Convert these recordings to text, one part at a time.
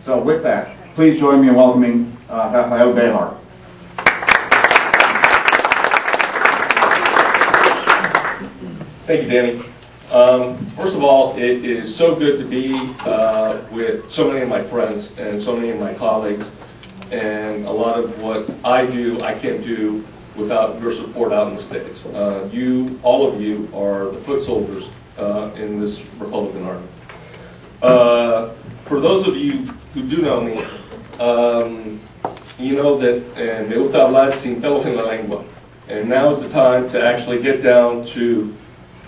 So with that, please join me in welcoming Rafael Bejar. Thank you, Danny. First of all, it is so good to be with so many of my friends and so many of my colleagues, and a lot of what I do, I can't do without your support out in the States. All of you are the foot soldiers in this Republican Army. For those of you who do know me, you know that me gusta hablar sin pelos en la lengua. And now is the time to actually get down to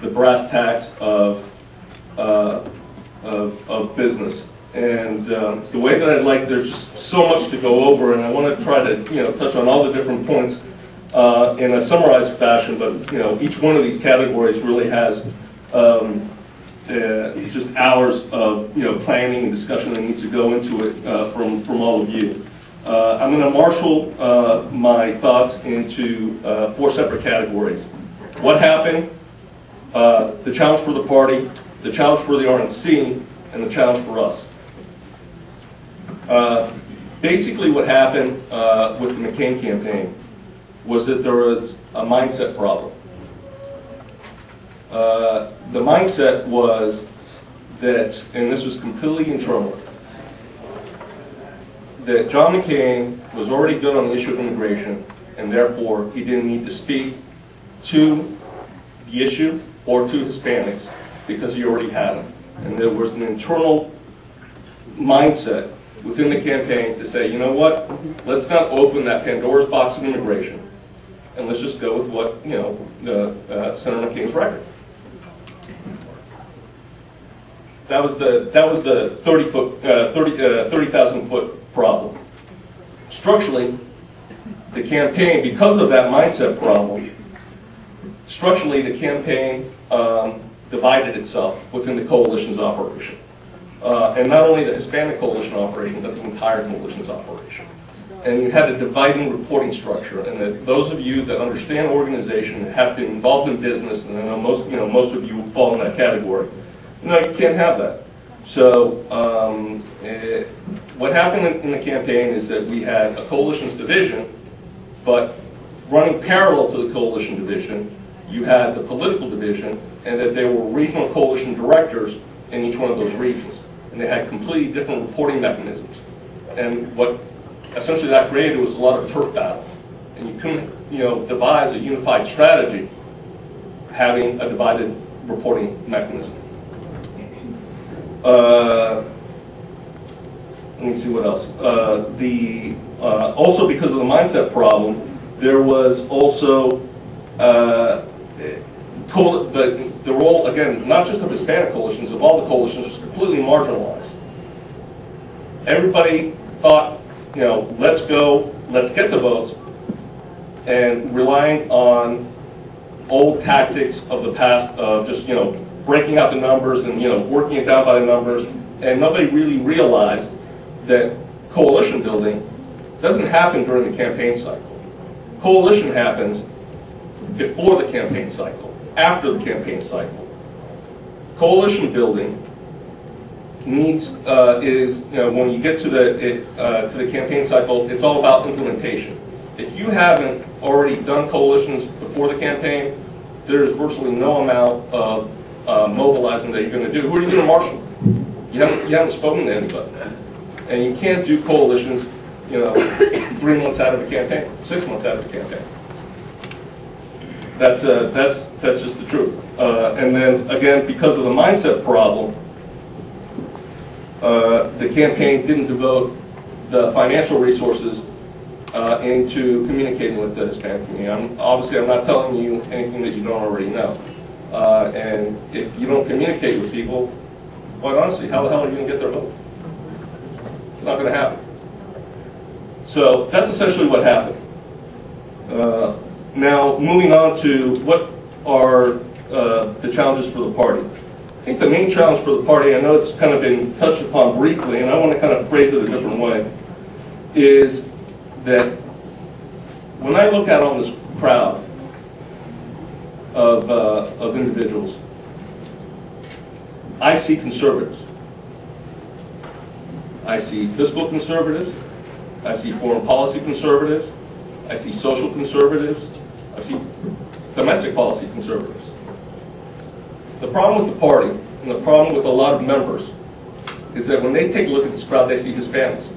the brass tacks of business. And the way that I'd like, there's just so much to go over, and I want to try to touch on all the different points in a summarized fashion. But each one of these categories really has just hours of planning and discussion that needs to go into it from all of you. I'm going to marshal my thoughts into 4 separate categories. What happened, the challenge for the party, the challenge for the RNC, and the challenge for us. Basically what happened with the McCain campaign was that there was a mindset problem. The mindset was that, and this was completely internal, that John McCain was already good on the issue of immigration, and therefore he didn't need to speak to the issue or to Hispanics because he already had them. And there was an internal mindset within the campaign to say, you know what, let's not open that Pandora's box of immigration, and let's just go with what Senator McCain's record. That was the 30,000 foot problem. Structurally, the campaign, because of that mindset problem, structurally the campaign divided itself within the coalition's operation. And not only the Hispanic coalition operation, but the entire coalition's operation. And you had a dividing reporting structure, and that those of you that understand organization and have been involved in business, and I know most of you fall in that category, you can't have that. So what happened in the campaign is that we had a coalition's division, but running parallel to the coalition division, you had the political division, and that there were regional coalition directors in each one of those regions. And they had completely different reporting mechanisms. And what essentially that created was a lot of turf battle. And you couldn't devise a unified strategy having a divided reporting mechanism. Let me see what else. Also because of the mindset problem, there was also the role, again, not just of Hispanic coalitions, of all the coalitions, was completely marginalized. Everybody thought, let's go, let's get the votes, and relying on old tactics of the past of just, breaking out the numbers and, working it down by the numbers, and nobody really realized that coalition building doesn't happen during the campaign cycle. Coalition happens before the campaign cycle, after the campaign cycle. Coalition building needs when you get to the campaign cycle, it's all about implementation. If you haven't already done coalitions before the campaign, there's virtually no amount of mobilizing that you're going to do. Who are you going to marshal? You haven't spoken to anybody, and you can't do coalitions 3 months out of a campaign, 6 months out of a campaign. That's just the truth. And then again, because of the mindset problem, the campaign didn't devote the financial resources into communicating with the Hispanic community. Obviously, I'm not telling you anything that you don't already know. And if you don't communicate with people, quite honestly, how the hell are you going to get their vote? It's not going to happen. So that's essentially what happened. Now, moving on to what are the challenges for the party. I think the main challenge for the party, I know it's kind of been touched upon briefly, and I want to kind of phrase it a different way, is that when I look out on this crowd of individuals, I see conservatives. I see fiscal conservatives, I see foreign policy conservatives, I see social conservatives, I see domestic policy conservatives. The problem with the party, and the problem with a lot of members, is that when they take a look at this crowd, they see Hispanics.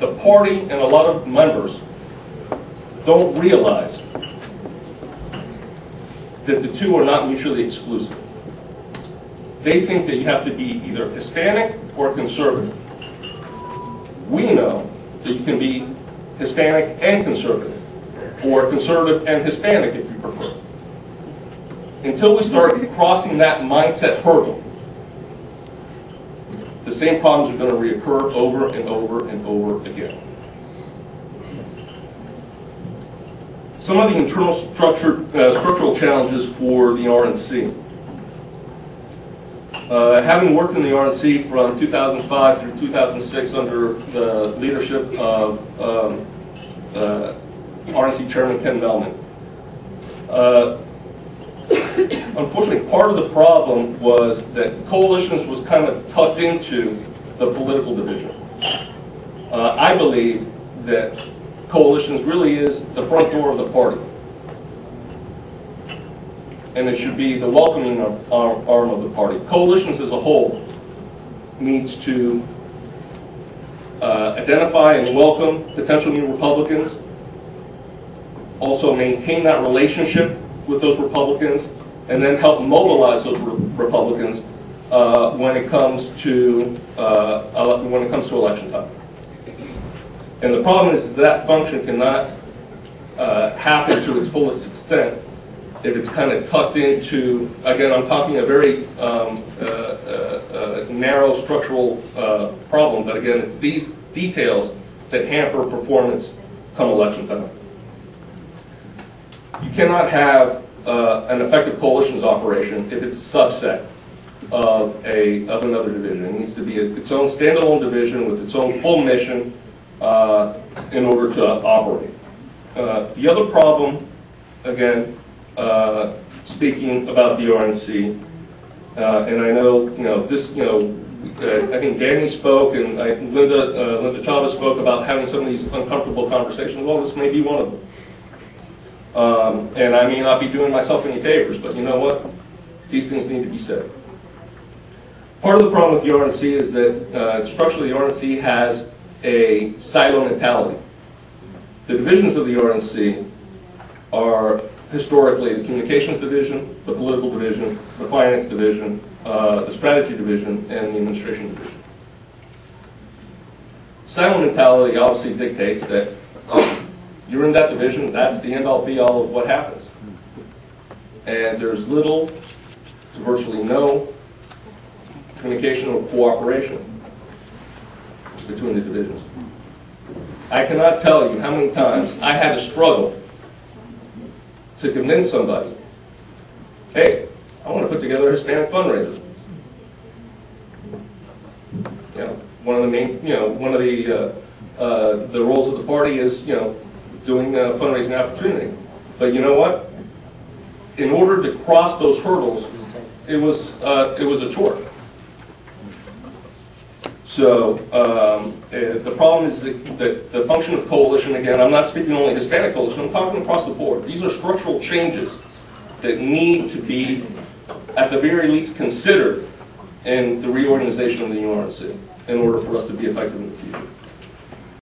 The party and a lot of members don't realize that the two are not mutually exclusive. They think that you have to be either Hispanic or conservative. We know that you can be Hispanic and conservative, or conservative and Hispanic if you prefer. Until we start crossing that mindset hurdle, the same problems are going to reoccur over and over and over again. Some of the internal structural challenges for the RNC. Having worked in the RNC from 2005 through 2006 under the leadership of RNC Chairman Ken Mehlman, unfortunately, part of the problem was that coalitions was kind of tucked into the political division. I believe that coalitions really is the front door of the party. And it should be the welcoming arm of the party. Coalitions as a whole needs to identify and welcome potential new Republicans, also maintain that relationship with those Republicans, and then help mobilize those Republicans when it comes to election time. And the problem is that function cannot happen to its fullest extent if it's kind of tucked into, again, I'm talking a very narrow structural problem, but again, it's these details that hamper performance come election time. You cannot have an effective coalitions operation if it's a subset of another division. It needs to be its own standalone division with its own full mission in order to operate. The other problem, again, speaking about the RNC, and I know, this, I think Danny spoke and Linda Chavez spoke about having some of these uncomfortable conversations. Well, this may be one of them. And I may not be doing myself any favors, but you know what? These things need to be said. Part of the problem with the RNC is that structurally the RNC has a silo mentality. The divisions of the RNC are historically the communications division, the political division, the finance division, the strategy division, and the administration division. Silo mentality obviously dictates that you're in that division, that's the end-all be-all of what happens. And there's little to virtually no communication or cooperation between the divisions. I cannot tell you how many times I had to struggle to convince somebody, hey, I want to put together a Hispanic fundraiser. One of the main, one of the roles of the party is, doing fundraising opportunity. But you know what? In order to cross those hurdles, it was a chore. So the problem is that the function of coalition, again, I'm not speaking only Hispanic coalition, I'm talking across the board. These are structural changes that need to be, at the very least, considered in the reorganization of the URNC in order for us to be effective in the future.